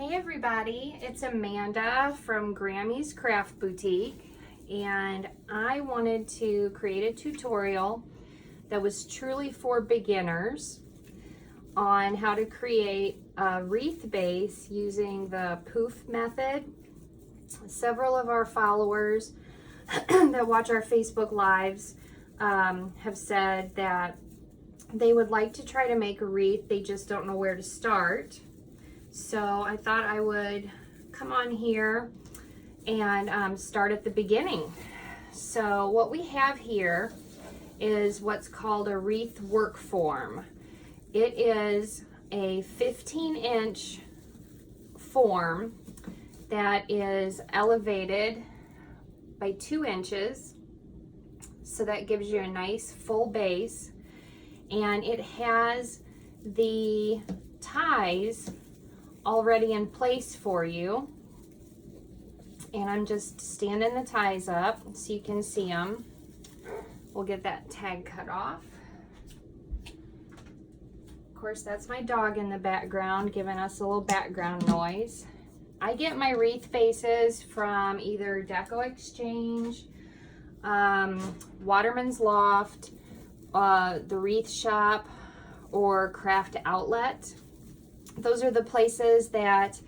Hey everybody, it's Amanda from Grammy's Craft Boutique, and I wanted to create a tutorial that was truly for beginners on how to create a wreath base using the poof method. Several of our followers that watch our Facebook lives have said that they would like to try to make a wreath, they just don't know where to start. So I thought I would come on here and start at the beginning. So what we have here is what's called a wreath work form. It is a 15-inch form that is elevated by 2 inches. So that gives you a nice full base. And it has the ties already in place for you, and I'm just standing the ties up so you can see them. We'll get that tag cut off. Of course, that's my dog in the background giving us a little background noise. I get my wreath bases from either Deco Exchange, Waterman's Loft, the Wreath Shop, or Craft Outlet. Those are the places that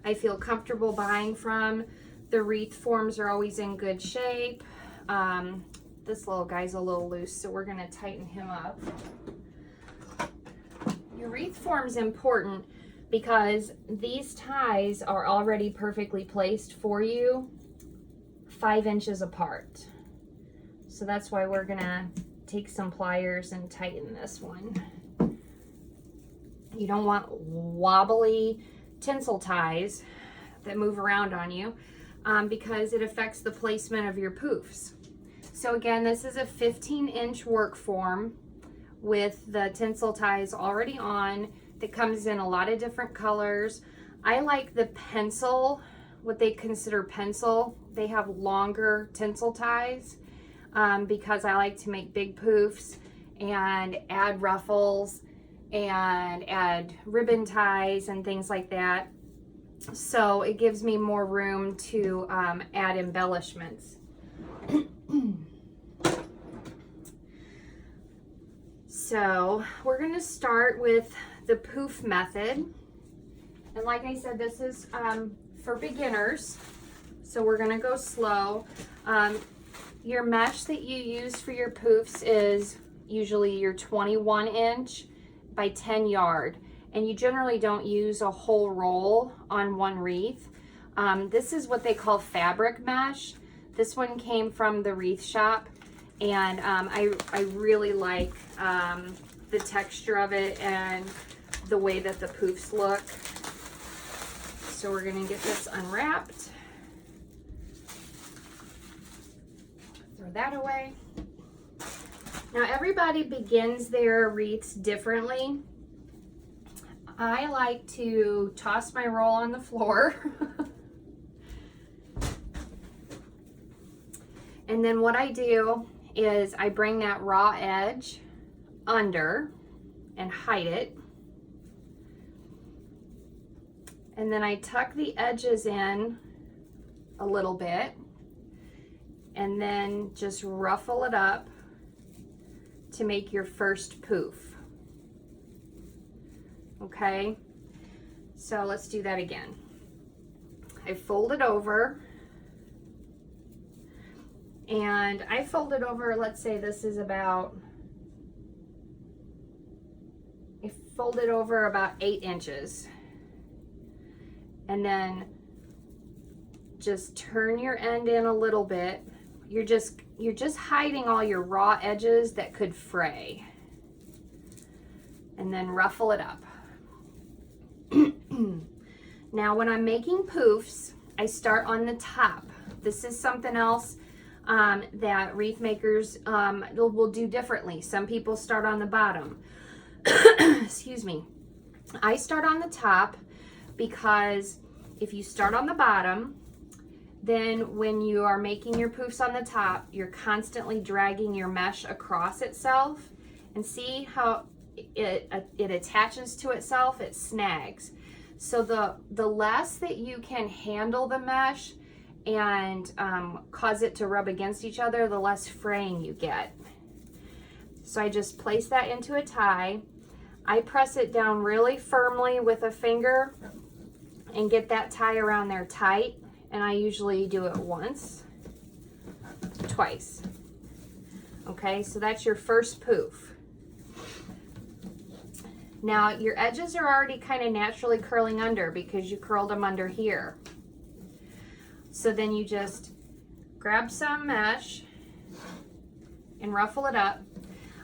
I feel comfortable buying from. The wreath forms are always in good shape. This little guy's a little loose, so we're gonna tighten him up. Your wreath form is important because these ties are already perfectly placed for you 5 inches apart. So that's why we're gonna take some pliers and tighten this one. You don't want wobbly tinsel ties that move around on you because it affects the placement of your poofs. So again, this is a 15-inch work form with the tinsel ties already on that comes in a lot of different colors. I like the pencil, what they consider pencil. They have longer tinsel ties because I like to make big poofs and add ruffles and add ribbon ties and things like that. So it gives me more room to add embellishments. So we're going to start with the poof method. And like I said, this is for beginners. So we're going to go slow. Your mesh that you use for your poofs is usually your 21-inch by 10 yard, and you generally don't use a whole roll on one wreath. This is what they call fabric mesh. This one came from the Wreath Shop, and I really like the texture of it and the way that the poofs look. So we're gonna get this unwrapped. Throw that away. Now everybody begins their wreaths differently. I like to toss my roll on the floor. And then what I do is I bring that raw edge under and hide it. And then I tuck the edges in a little bit and then just ruffle it up to make your first poof. Okay, so let's do that again. I fold it over, and I fold it over, let's say this is about, I fold it over about 8 inches, and then just turn your end in a little bit. You're just hiding all your raw edges that could fray. And then ruffle it up. Now when I'm making poofs, I start on the top. This is something else that wreath makers will do differently. Some people start on the bottom. Excuse me. I start on the top because if you start on the bottom, then when you are making your poofs on the top, you're constantly dragging your mesh across itself. And see how it attaches to itself, it snags. So the less that you can handle the mesh and cause it to rub against each other, the less fraying you get. So I just place that into a tie. I press it down really firmly with a finger and get that tie around there tight. And I usually do it once, twice. Okay, so that's your first poof. Now your edges are already kind of naturally curling under because you curled them under here. So then you just grab some mesh and ruffle it up.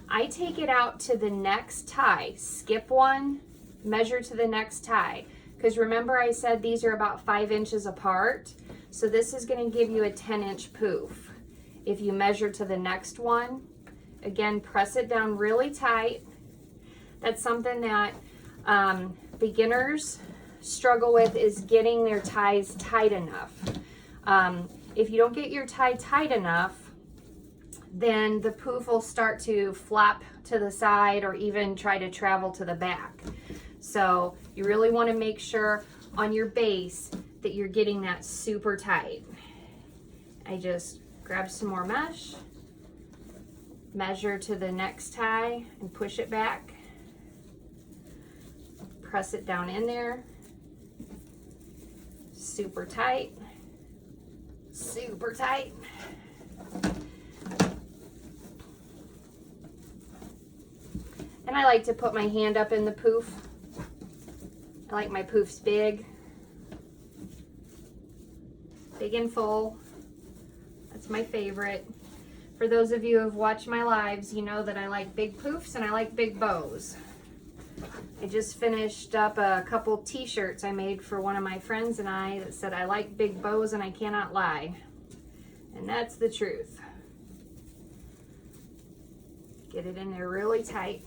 I take it out to the next tie, skip one, measure to the next tie. Because remember I said these are about 5 inches apart. So this is going to give you a 10-inch poof. If you measure to the next one, again, press it down really tight. That's something that beginners struggle with, is getting their ties tight enough. If you don't get your tie tight enough, then the poof will start to flap to the side or even try to travel to the back. So you really want to make sure on your base that you're getting that super tight. I just grab some more mesh, measure to the next tie and push it back. Press it down in there. Super tight. Super tight. And I like to put my hand up in the poof. I like my poofs big. Big and full. That's my favorite. For those of you who have watched my lives, you know that I like big poofs and I like big bows. I just finished up a couple t-shirts I made for one of my friends and I that said I like big bows and I cannot lie. And that's the truth. Get it in there really tight.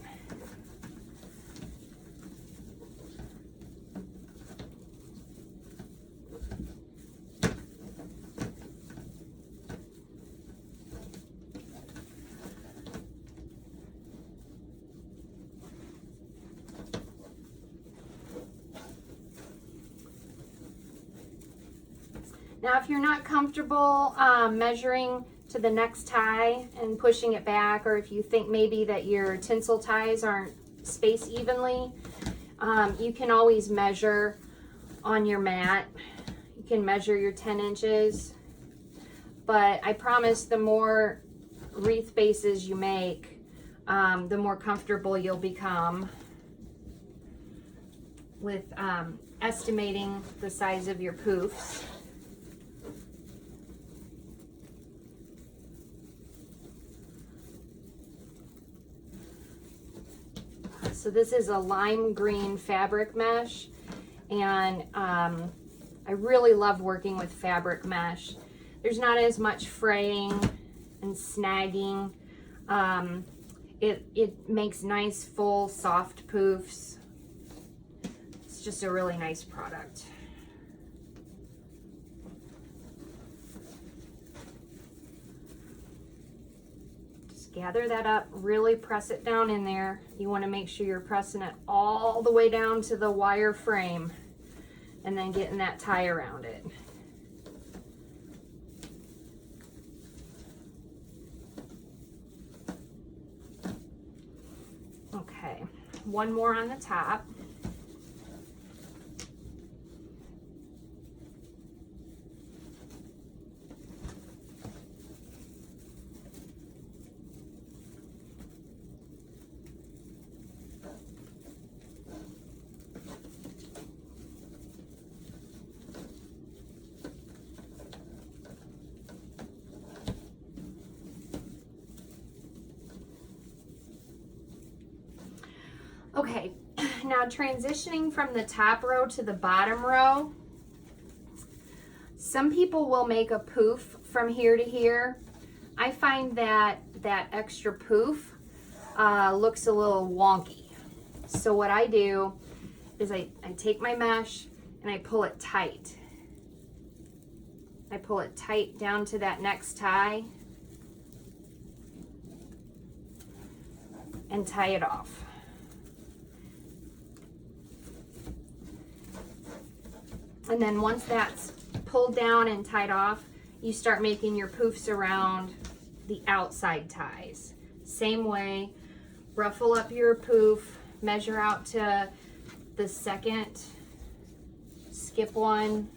Now, if you're not comfortable measuring to the next tie and pushing it back, or if you think maybe that your tinsel ties aren't spaced evenly, you can always measure on your mat. You can measure your 10 inches. But I promise the more wreath bases you make, the more comfortable you'll become with estimating the size of your poofs. So this is a lime green fabric mesh, and I really love working with fabric mesh. There's not as much fraying and snagging. It makes nice, full, soft poofs. It's just a really nice product. Gather that up, really press it down in there. You want to make sure you're pressing it all the way down to the wire frame and then getting that tie around it. Okay, one more on the top. Okay, now transitioning from the top row to the bottom row, some people will make a poof from here to here. I find that that extra poof looks a little wonky. So what I do is I take my mesh and I pull it tight. I pull it tight down to that next tie and tie it off. And then once that's pulled down and tied off, you start making your poofs around the outside ties. Same way, ruffle up your poof, measure out to the second, skip one,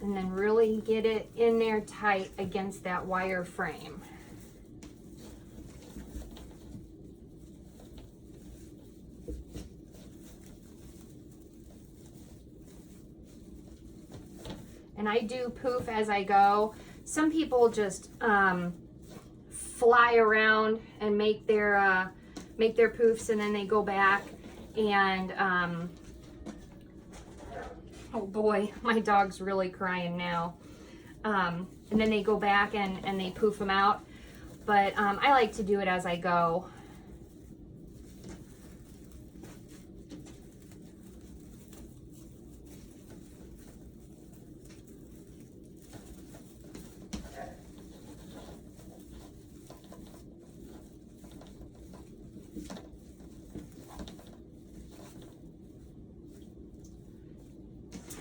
and then really get it in there tight against that wire frame. And I do poof as I go. Some people just fly around and make their poofs, and then they go back and oh boy, my dog's really crying now. And then they go back and they poof them out. But I like to do it as I go.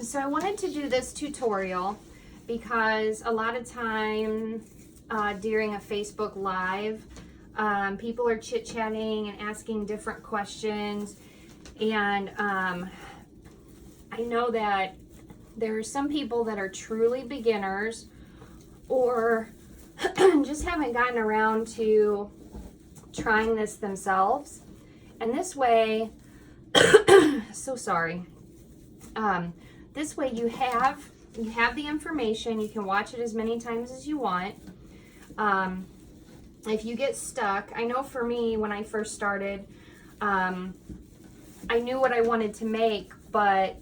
So I wanted to do this tutorial because a lot of time during a Facebook Live, people are chit-chatting and asking different questions, and I know that there are some people that are truly beginners or just haven't gotten around to trying this themselves. And this way, so sorry. This way you have the information. You can watch it as many times as you want. If you get stuck, I know for me when I first started, I knew what I wanted to make, but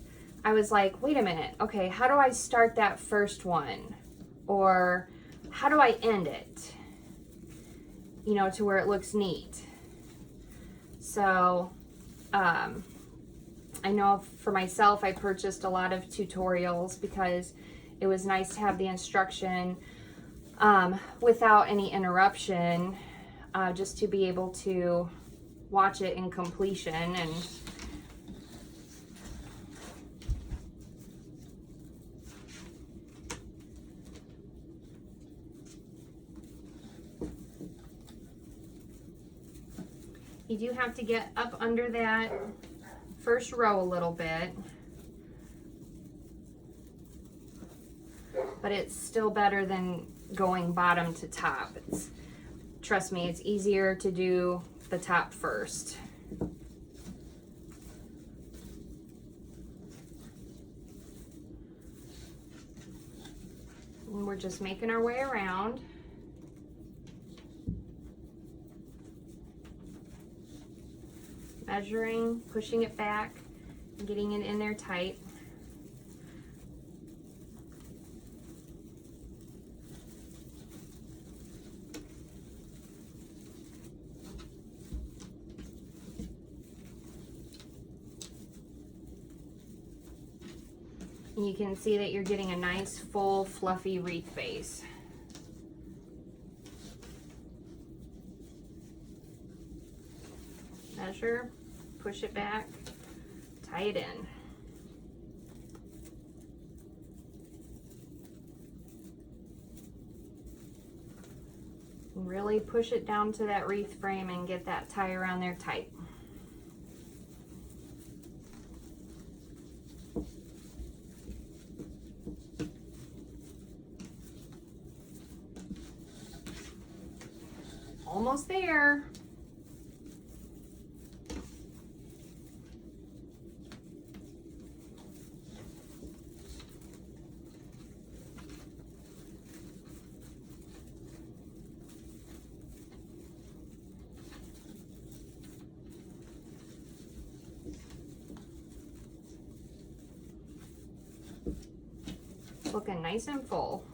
I was like, wait a minute, okay, how do I start that first one? Or how do I end it? You know, to where it looks neat. So, I know for myself, I purchased a lot of tutorials because it was nice to have the instruction without any interruption, just to be able to watch it in completion. And you do have to get up under that first row a little bit, but it's still better than going bottom to top. Trust me, it's easier to do the top first. And we're just making our way around. Measuring, pushing it back, and getting it in there tight. And you can see that you're getting a nice, full, fluffy wreath base. Measure, push it back, tie it in. And really push it down to that wreath frame and get that tie around there tight. Almost there. Looking nice and full.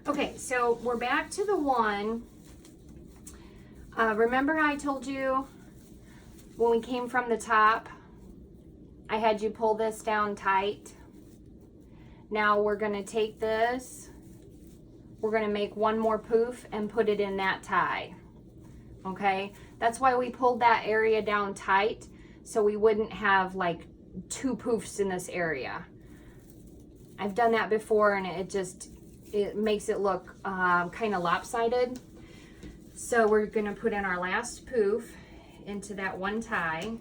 Okay, so we're back to the one. Remember how I told you when we came from the top, I had you pull this down tight? Now we're gonna take this, we're gonna make one more poof and put it in that tie, okay? That's why we pulled that area down tight, so we wouldn't have like 2 poofs in this area. I've done that before and it makes it look kind of lopsided. So we're gonna put in our last poof into that one tie.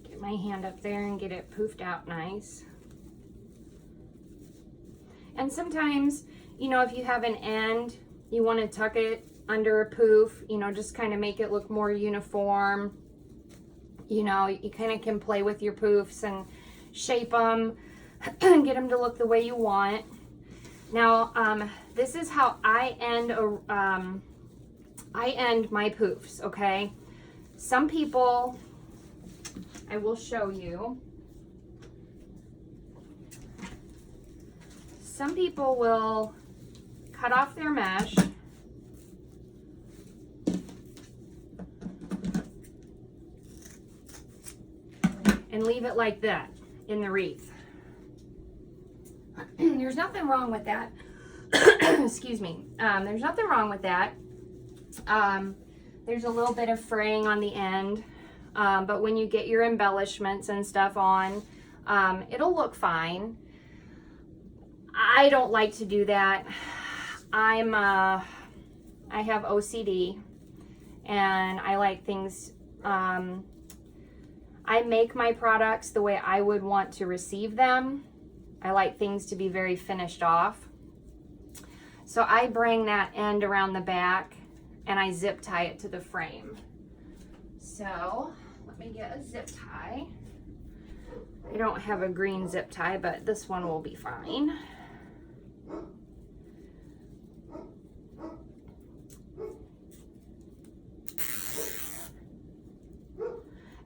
Get my hand up there and get it poofed out nice. And sometimes, you know, if you have an end, you want to tuck it under a poof, you know, just kind of make it look more uniform. You know, you kind of can play with your poofs and shape them, get them to look the way you want. Now, this is how I end my poofs, okay? Some people, I will show you. Some people will cut off their mesh and leave it like that in the wreath. There's nothing wrong with that. Excuse me. There's nothing wrong with that. There's a little bit of fraying on the end, but when you get your embellishments and stuff on, it'll look fine. I don't like to do that. I have OCD and I like things, I make my products the way I would want to receive them. I like things to be very finished off. So I bring that end around the back and I zip tie it to the frame. So let me get a zip tie. I don't have a green zip tie, but this one will be fine.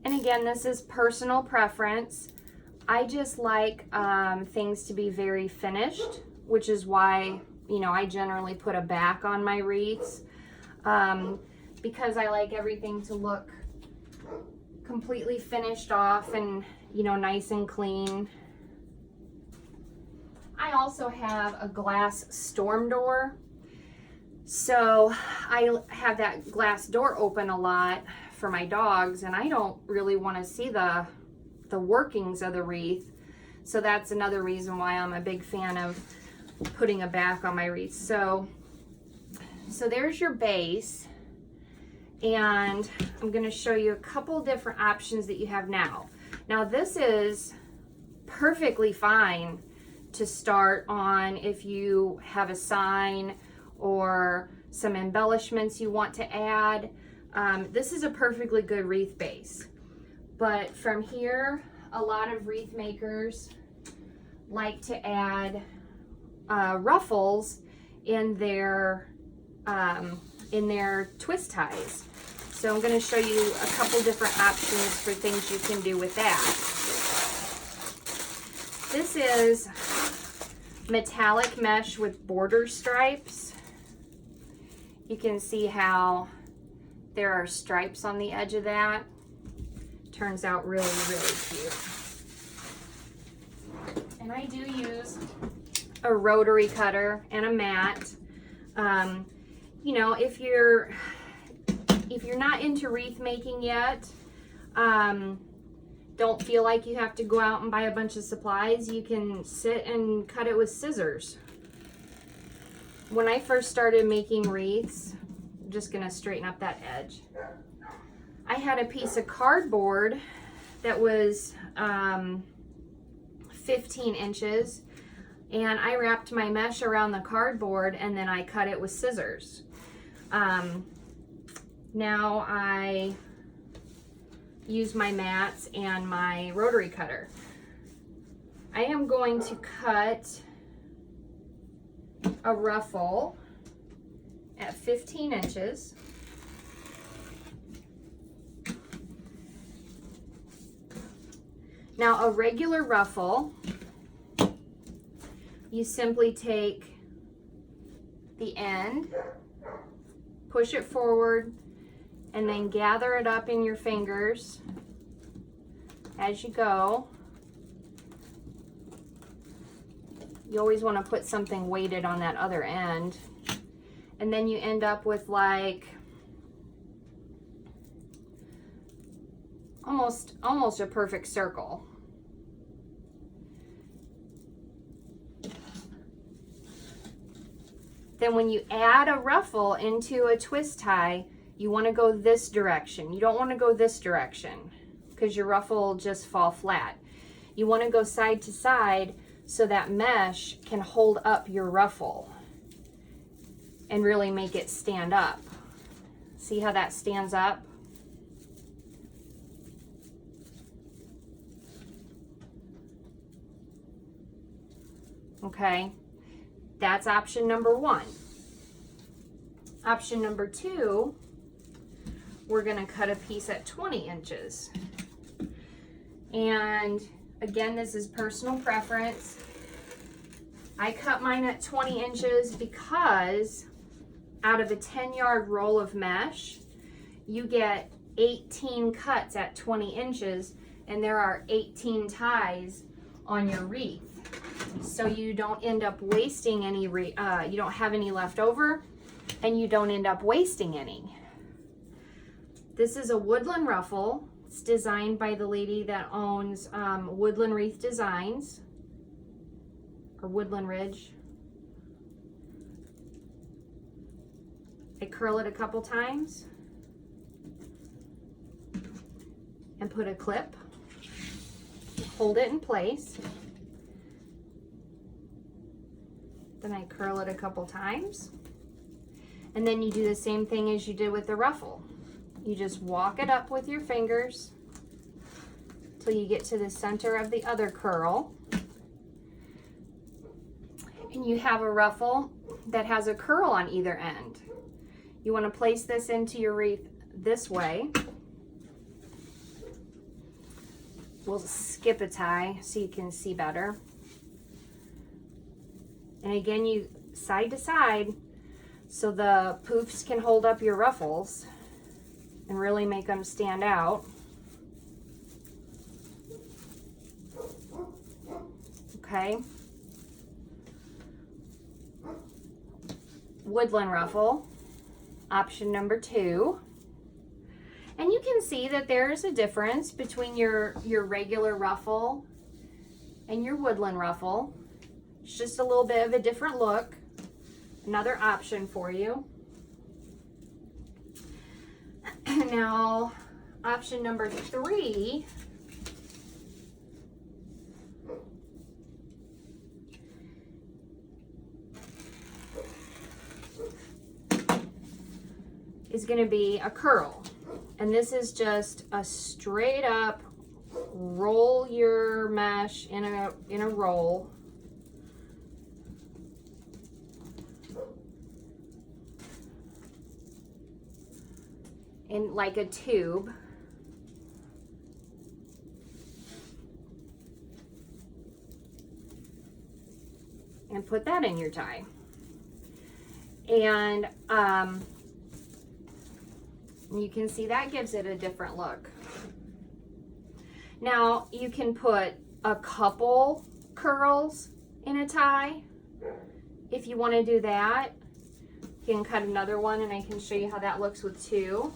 And again, this is personal preference. I just like things to be very finished, which is why, you know, I generally put a back on my wreaths, because I like everything to look completely finished off and, you know, nice and clean. I also have a glass storm door. So I have that glass door open a lot for my dogs, and I don't really want to see the workings of the wreath. So that's another reason why I'm a big fan of putting a back on my wreath. So there's your base, and I'm going to show you a couple different options that you have now. Now this is perfectly fine to start on if you have a sign or some embellishments you want to add. This is a perfectly good wreath base. But from here, a lot of wreath makers like to add ruffles in their twist ties. So I'm going to show you a couple different options for things you can do with that. This is metallic mesh with border stripes. You can see how there are stripes on the edge of that. Turns out really, really cute. And I do use a rotary cutter and a mat. You know, if you're not into wreath making yet, don't feel like you have to go out and buy a bunch of supplies, you can sit and cut it with scissors. When I first started making wreaths, I'm just gonna straighten up that edge. I had a piece of cardboard that was 15 inches, and I wrapped my mesh around the cardboard and then I cut it with scissors. Now I use my mats and my rotary cutter. I am going to cut a ruffle at 15 inches. Now a regular ruffle, you simply take the end, push it forward, and then gather it up in your fingers as you go. You always want to put something weighted on that other end. And then you end up with like almost a perfect circle. Then when you add a ruffle into a twist tie, you want to go this direction. You don't want to go this direction because your ruffle will just fall flat. You want to go side to side so that mesh can hold up your ruffle and really make it stand up. See how that stands up? Okay, that's option number one. Option number two, we're gonna cut a piece at 20 inches. And again, this is personal preference. I cut mine at 20 inches because out of a 10-yard roll of mesh, you get 18 cuts at 20 inches, and there are 18 ties on your wreath. So you don't end up wasting any, you don't have any left over, and you don't end up wasting any. This is a Woodland Ruffle. It's designed by the lady that owns Woodland Wreath Designs, or Woodland Ridge. I curl it a couple times and put a clip, hold it in place. Then I curl it a couple times. And then you do the same thing as you did with the ruffle. You just walk it up with your fingers till you get to the center of the other curl. And you have a ruffle that has a curl on either end. You want to place this into your wreath this way. We'll skip a tie so you can see better. And again, you side to side so the poofs can hold up your ruffles and really make them stand out. Okay. Woodland Ruffle, option number two. And you can see that there's a difference between your regular ruffle and your Woodland Ruffle. It's just a little bit of a different look. Another option for you. Now, option number three is going to be a curl. And this is just a straight up roll your mesh in a roll. In like a tube. And put that in your tie. And you can see that gives it a different look. Now you can put a couple curls in a tie if you want to do that. You can cut another one and I can show you how that looks with two.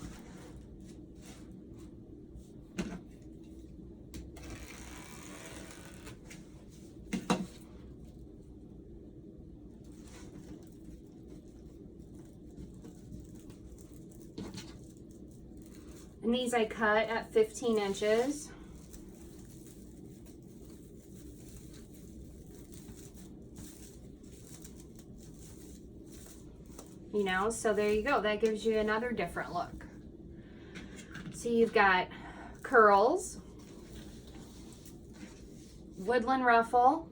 And these I cut at 15 inches. You know, so there you go. That gives you another different look. So you've got curls. Woodland Ruffle,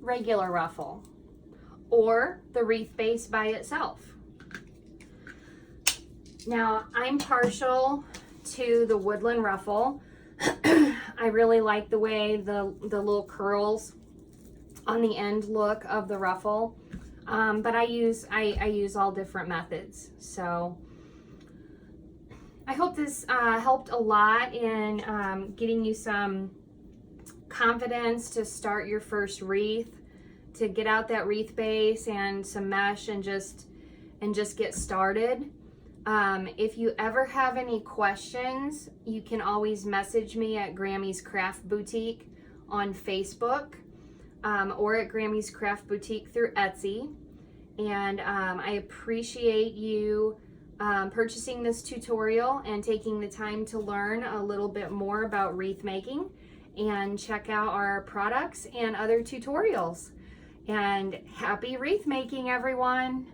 regular ruffle, or the wreath base by itself. Now, I'm partial to the Woodland Ruffle. I really like the way the little curls on the end look of the ruffle, but I use all different methods. So I hope this helped a lot in getting you some confidence to start your first wreath, to get out that wreath base and some mesh and just get started. If you ever have any questions, you can always message me at Grammy's Craft Boutique on Facebook, or at Grammy's Craft Boutique through Etsy. And I appreciate you purchasing this tutorial and taking the time to learn a little bit more about wreath making, and check out our products and other tutorials. And happy wreath making, everyone!